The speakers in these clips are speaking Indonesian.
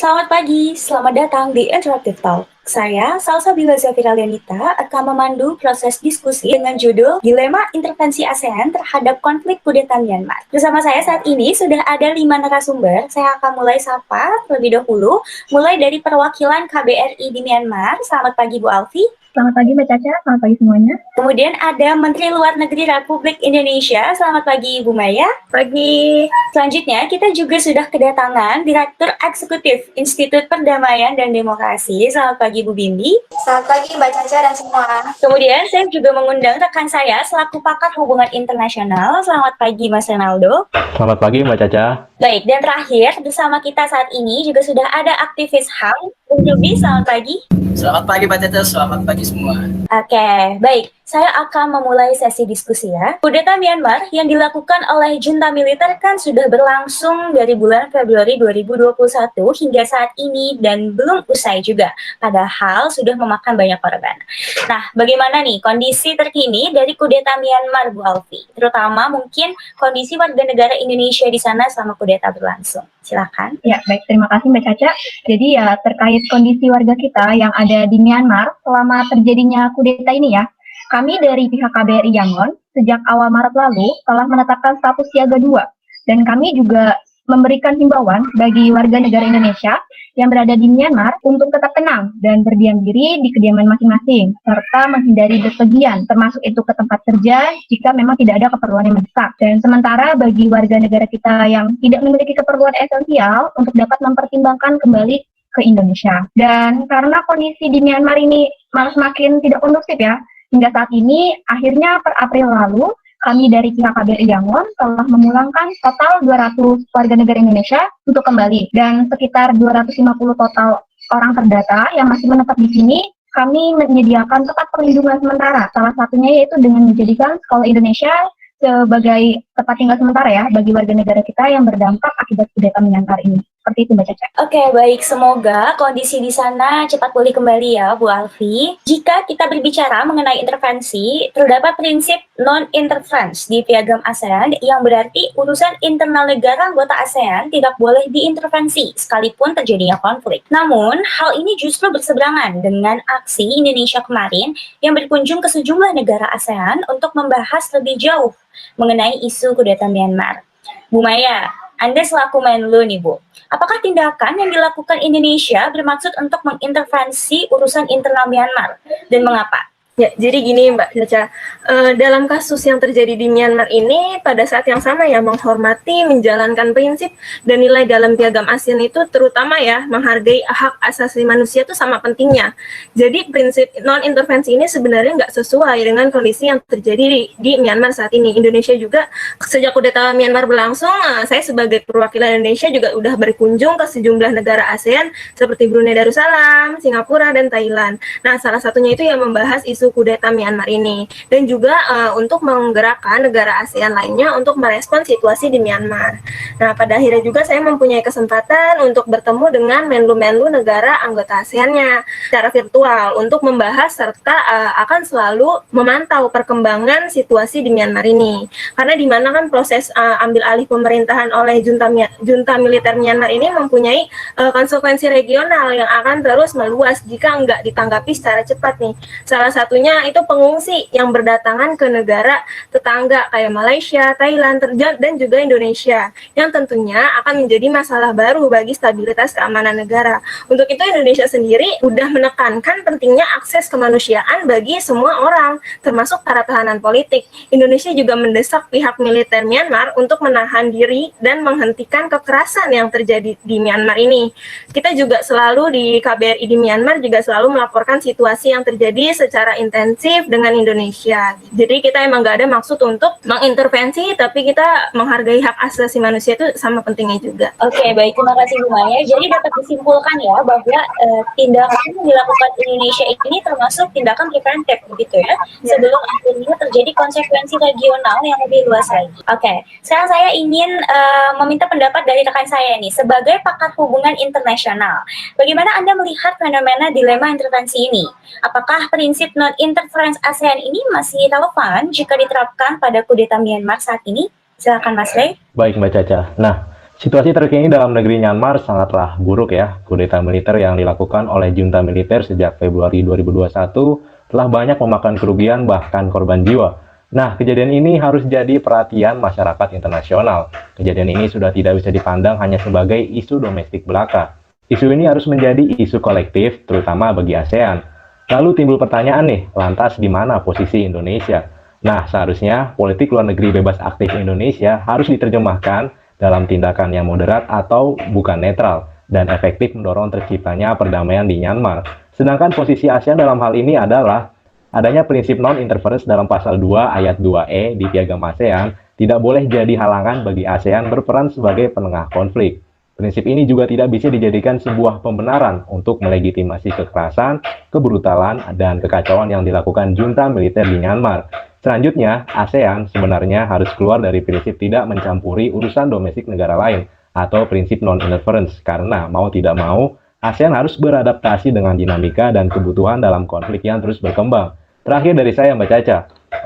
Selamat pagi, selamat datang di Interactive Talk. Saya, Salsa Bila Zafira Leonita, akan memandu proses diskusi dengan judul Dilema Intervensi ASEAN Terhadap Konflik Kudeta Myanmar. Bersama saya saat ini sudah ada 5 narasumber. Saya akan mulai sapa terlebih dahulu, mulai dari perwakilan KBRI di Myanmar. Selamat pagi Bu Alfi. Selamat pagi Mbak Caca, selamat pagi semuanya. Kemudian ada Menteri Luar Negeri Republik Indonesia. Selamat pagi Bu Maya. Pagi. Selanjutnya kita juga sudah kedatangan Direktur Eksekutif Institut Perdamaian dan Demokrasi. Selamat pagi Bu Bindi. Selamat pagi Mbak Caca dan semua. Kemudian saya juga mengundang rekan saya selaku pakar hubungan internasional. Selamat pagi Mas Ronaldo. Selamat pagi Mbak Caca. Baik, dan terakhir bersama kita saat ini juga sudah ada aktivis HAM, Bung Ruby. Selamat pagi. Selamat pagi Mbak Caca, selamat pagi semua. Oke, baik. Saya akan memulai sesi diskusi ya. Kudeta Myanmar yang dilakukan oleh junta militer kan sudah berlangsung dari bulan Februari 2021 hingga saat ini dan belum usai juga. Padahal sudah memakan banyak korban. Nah, bagaimana nih kondisi terkini dari kudeta Myanmar, Bu Alfi? Terutama mungkin kondisi warga negara Indonesia di sana selama kudeta berlangsung. Silakan. Ya, baik. Terima kasih Mbak Caca. Jadi ya terkait kondisi warga kita yang ada di Myanmar selama terjadinya kudeta ini ya, kami dari pihak KBRI Yangon sejak awal Maret lalu telah menetapkan status siaga 2 dan kami juga memberikan himbauan bagi warga negara Indonesia yang berada di Myanmar untuk tetap tenang dan berdiam diri di kediaman masing-masing serta menghindari bepergian termasuk itu ke tempat kerja jika memang tidak ada keperluan yang mendesak. Dan sementara bagi warga negara kita yang tidak memiliki keperluan esensial untuk dapat mempertimbangkan kembali ke Indonesia. Dan karena kondisi di Myanmar ini malah semakin tidak kondusif ya, hingga saat ini, akhirnya per April lalu, kami dari pihak KBRI Yangon telah memulangkan total 200 warga negara Indonesia untuk kembali. Dan sekitar 250 total orang terdata yang masih menetap di sini, kami menyediakan tempat perlindungan sementara. Salah satunya yaitu dengan menjadikan sekolah Indonesia sebagai tempat tinggal sementara ya bagi warga negara kita yang berdampak akibat kudeta Myanmar ini. Seperti itu Mbak Caca. Oke, baik. Semoga kondisi di sana cepat pulih kembali ya, Bu Alfi. Jika kita berbicara mengenai intervensi, terdapat prinsip non-interference di Piagam ASEAN yang berarti urusan internal negara anggota ASEAN tidak boleh diintervensi sekalipun terjadinya konflik. Namun, hal ini justru berseberangan dengan aksi Indonesia kemarin yang berkunjung ke sejumlah negara ASEAN untuk membahas lebih jauh mengenai isu kudeta Myanmar. Bu Maya, Anda selaku Menlu nih Bu, apakah tindakan yang dilakukan Indonesia bermaksud untuk mengintervensi urusan internal Myanmar dan mengapa? Ya, jadi gini Mbak Caca, dalam kasus yang terjadi di Myanmar ini pada saat yang sama ya menghormati, menjalankan prinsip dan nilai dalam piagam ASEAN itu terutama ya menghargai hak asasi manusia itu sama pentingnya. Jadi prinsip non-intervensi ini sebenarnya nggak sesuai dengan kondisi yang terjadi di Myanmar saat ini. Indonesia juga sejak kudeta Myanmar berlangsung, saya sebagai perwakilan Indonesia juga udah berkunjung ke sejumlah negara ASEAN seperti Brunei Darussalam, Singapura, dan Thailand. Nah, salah satunya itu yang membahas isu kudeta Myanmar ini dan juga untuk menggerakkan negara ASEAN lainnya untuk merespon situasi di Myanmar. Nah, pada akhirnya juga saya mempunyai kesempatan untuk bertemu dengan menlu-menlu negara anggota ASEAN-nya secara virtual untuk membahas serta akan selalu memantau perkembangan situasi di Myanmar ini. Karena di mana kan proses ambil alih pemerintahan oleh junta militer Myanmar ini mempunyai konsekuensi regional yang akan terus meluas jika enggak ditanggapi secara cepat nih. Salah satunya itu pengungsi yang berdatangan ke negara tetangga kayak Malaysia, Thailand, dan juga Indonesia yang tentunya akan menjadi masalah baru bagi stabilitas keamanan negara. Untuk itu Indonesia sendiri sudah menekankan pentingnya akses kemanusiaan bagi semua orang, termasuk para tahanan politik. Indonesia juga mendesak pihak militer Myanmar untuk menahan diri dan menghentikan kekerasan yang terjadi di Myanmar ini. Kita juga selalu di KBRI di Myanmar juga selalu melaporkan situasi yang terjadi secara intensif dengan Indonesia. Jadi kita emang gak ada maksud untuk mengintervensi, tapi kita menghargai hak asasi manusia itu sama pentingnya juga. Oke, baik. Terima kasih Bu Maya. Jadi dapat disimpulkan ya bahwa tindakan yang dilakukan Indonesia ini termasuk tindakan preventif begitu ya, sebelum akhirnya terjadi konsekuensi regional yang lebih luas lagi. Oke, sekarang saya ingin meminta pendapat dari rekan saya nih, sebagai pakar hubungan internasional. Bagaimana Anda melihat fenomena dilema intervensi ini? Apakah prinsip non-interference ASEAN ini masih relevan jika diterapkan pada kudeta Myanmar saat ini? Silakan Mas Rey. Baik Mbak Caca. Nah, Situasi terkini dalam negeri Myanmar sangatlah buruk ya. Kudeta militer yang dilakukan oleh junta militer sejak Februari 2021 telah banyak memakan kerugian bahkan korban jiwa. Nah, kejadian ini harus jadi perhatian masyarakat internasional. Kejadian ini sudah tidak bisa dipandang hanya sebagai isu domestik belaka. Isu ini harus menjadi isu kolektif, terutama bagi ASEAN. Lalu timbul pertanyaan nih, lantas di mana posisi Indonesia? Nah, seharusnya politik luar negeri bebas aktif Indonesia harus diterjemahkan dalam tindakan yang moderat atau bukan netral, dan efektif mendorong terciptanya perdamaian di Myanmar. Sedangkan posisi ASEAN dalam hal ini adalah adanya prinsip non-interference dalam pasal 2 ayat 2E di Piagam ASEAN tidak boleh jadi halangan bagi ASEAN berperan sebagai penengah konflik. Prinsip ini juga tidak bisa dijadikan sebuah pembenaran untuk melegitimasi kekerasan, kebrutalan, dan kekacauan yang dilakukan junta militer di Myanmar. Selanjutnya, ASEAN sebenarnya harus keluar dari prinsip tidak mencampuri urusan domestik negara lain atau prinsip non-interference karena mau tidak mau, ASEAN harus beradaptasi dengan dinamika dan kebutuhan dalam konflik yang terus berkembang. Terakhir dari saya, Mbak Caca,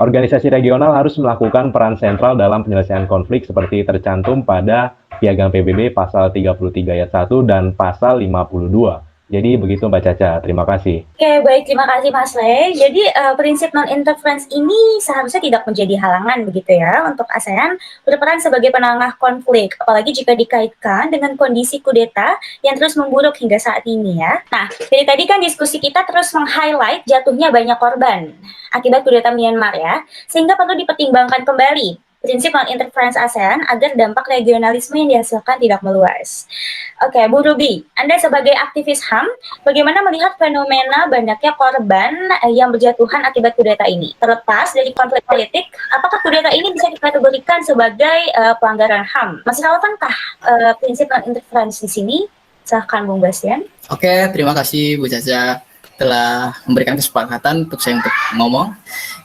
organisasi regional harus melakukan peran sentral dalam penyelesaian konflik seperti tercantum pada Piagam PBB pasal 33 ayat 1 dan pasal 52. Jadi begitu Mbak Caca, terima kasih. Oke, baik, terima kasih Mas Le. Jadi prinsip non-interference ini seharusnya tidak menjadi halangan begitu ya untuk ASEAN berperan sebagai penengah konflik, apalagi jika dikaitkan dengan kondisi kudeta yang terus memburuk hingga saat ini ya. Nah, dari tadi kan diskusi kita terus meng-highlight jatuhnya banyak korban akibat kudeta Myanmar ya, sehingga perlu dipertimbangkan kembali prinsip non-interference ASEAN agar dampak regionalisme yang dihasilkan tidak meluas. Oke, Bu Ruby, Anda sebagai aktivis HAM, bagaimana melihat fenomena banyaknya korban yang berjatuhan akibat kudeta ini? Terlepas dari konflik politik, apakah kudeta ini bisa dikategorikan sebagai pelanggaran HAM? Masih relevankah prinsip non-interference di sini? Silahkan, Bung Bastian. Oke, terima kasih Bu Caca telah memberikan kesepakatan untuk saya untuk ngomong.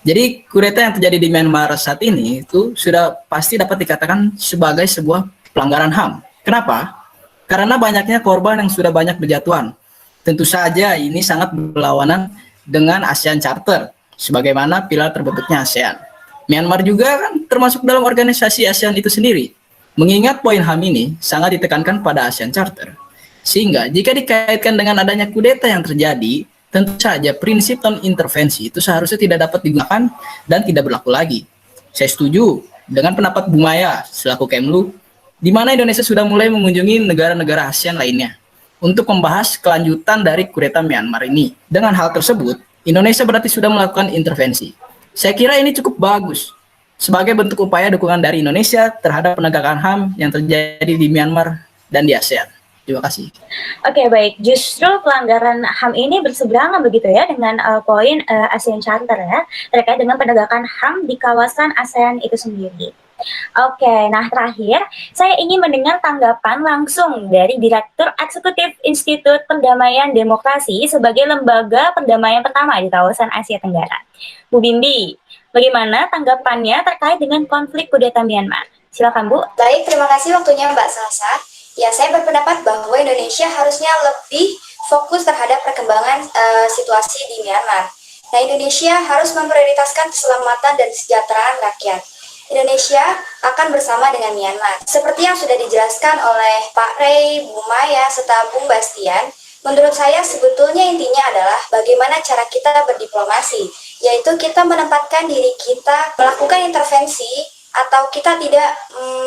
Jadi kudeta yang terjadi di Myanmar saat ini itu sudah pasti dapat dikatakan sebagai sebuah pelanggaran HAM. Kenapa? Karena banyaknya korban yang sudah banyak berjatuhan. Tentu saja ini sangat berlawanan dengan ASEAN Charter, sebagaimana pilar terbentuknya ASEAN. Myanmar juga kan termasuk dalam organisasi ASEAN itu sendiri. Mengingat poin HAM ini sangat ditekankan pada ASEAN Charter. Sehingga jika dikaitkan dengan adanya kudeta yang terjadi, tentu saja prinsip non-intervensi itu seharusnya tidak dapat digunakan dan tidak berlaku lagi. Saya setuju dengan pendapat Bu Maya selaku Kemlu, di mana Indonesia sudah mulai mengunjungi negara-negara ASEAN lainnya untuk membahas kelanjutan dari kudeta Myanmar ini. Dengan hal tersebut, Indonesia berarti sudah melakukan intervensi. Saya kira ini cukup bagus sebagai bentuk upaya dukungan dari Indonesia terhadap penegakan HAM yang terjadi di Myanmar dan di ASEAN. Terima kasih. Oke, baik. Justru pelanggaran HAM ini berseberangan begitu ya dengan poin ASEAN Charter ya, terkait dengan penegakan HAM di kawasan ASEAN itu sendiri. Oke, nah terakhir, saya ingin mendengar tanggapan langsung dari Direktur Eksekutif Institut Perdamaian Demokrasi sebagai lembaga perdamaian pertama di kawasan Asia Tenggara. Bu Bimbi, bagaimana tanggapannya terkait dengan konflik kudeta Myanmar? Silakan Bu. Baik, terima kasih waktunya Mbak Salsa. Ya, saya berpendapat bahwa Indonesia harusnya lebih fokus terhadap perkembangan situasi di Myanmar. Nah, Indonesia harus memprioritaskan keselamatan dan kesejahteraan rakyat. Indonesia akan bersama dengan Myanmar. Seperti yang sudah dijelaskan oleh Pak Rey, Bu Maya, serta Bung Bastian, menurut saya sebetulnya intinya adalah bagaimana cara kita berdiplomasi, yaitu kita menempatkan diri kita melakukan intervensi atau kita tidak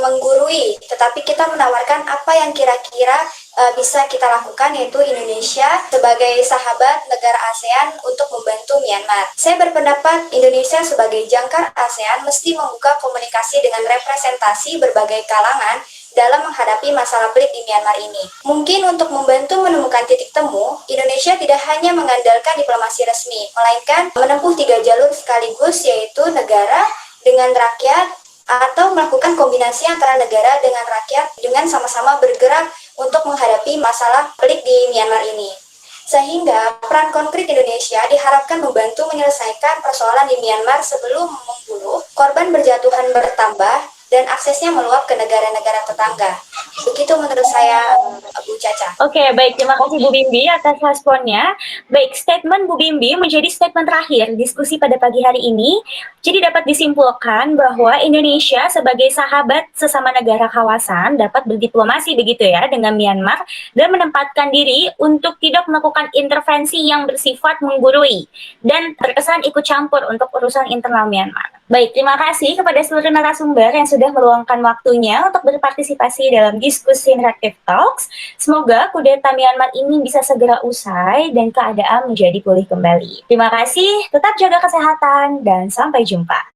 menggurui, tetapi kita menawarkan apa yang kira-kira bisa kita lakukan, yaitu Indonesia sebagai sahabat negara ASEAN untuk membantu Myanmar. Saya berpendapat Indonesia sebagai jangkar ASEAN mesti membuka komunikasi dengan representasi berbagai kalangan dalam menghadapi masalah pelik di Myanmar ini. Mungkin untuk membantu menemukan titik temu, Indonesia tidak hanya mengandalkan diplomasi resmi, melainkan menempuh 3 jalur sekaligus, yaitu negara dengan rakyat, atau melakukan kombinasi antara negara dengan rakyat dengan sama-sama bergerak untuk menghadapi masalah pelik di Myanmar ini. Sehingga peran konkret Indonesia diharapkan membantu menyelesaikan persoalan di Myanmar sebelum membunuh, korban berjatuhan bertambah, dan aksesnya meluap ke negara-negara tetangga. Begitu menurut saya, Bu Caca. Oke, baik. Terima kasih Bu Bimbi atas responnya. Baik, statement Bu Bimbi menjadi statement terakhir diskusi pada pagi hari ini. Jadi dapat disimpulkan bahwa Indonesia sebagai sahabat sesama negara kawasan dapat berdiplomasi begitu ya dengan Myanmar dan menempatkan diri untuk tidak melakukan intervensi yang bersifat menggurui dan terkesan ikut campur untuk urusan internal Myanmar. Baik, terima kasih kepada seluruh narasumber yang sudah meluangkan waktunya untuk berpartisipasi dalam diskusi Interactive Talks. Semoga kudeta Myanmar ini bisa segera usai dan keadaan menjadi pulih kembali. Terima kasih, tetap jaga kesehatan, dan sampai jumpa.